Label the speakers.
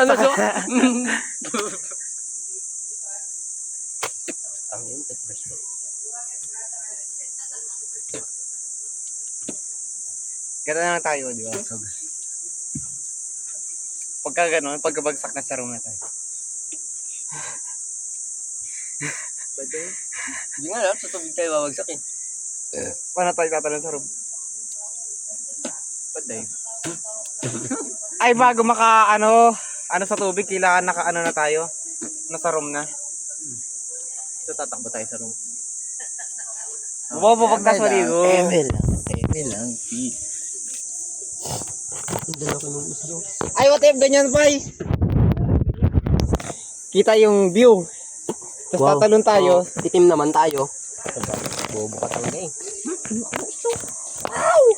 Speaker 1: Ano to?
Speaker 2: Ang yun, toothbrush ko.
Speaker 3: Ganda na lang tayo, di ba? Pagka gano'n, pagkabagsak na sa room na tayo.
Speaker 2: Pwede. Hindi nga alam, sa tubig tayo babagsak eh.
Speaker 3: Paano tayo tatalon sa room?
Speaker 2: Pwede.
Speaker 3: Ay, bago ano sa tubig, kailangan naka na tayo. Nasa room na.
Speaker 2: So, tatakbo tayo sa room.
Speaker 3: Bobo, pag nasa maligo.
Speaker 2: Eme lang, peace.
Speaker 3: Ay, what if ganyan, Pai? Kita yung view. Tapos
Speaker 2: Wow.
Speaker 3: tatalon tayo.
Speaker 2: Itim naman tayo. Bobo ka talaga eh.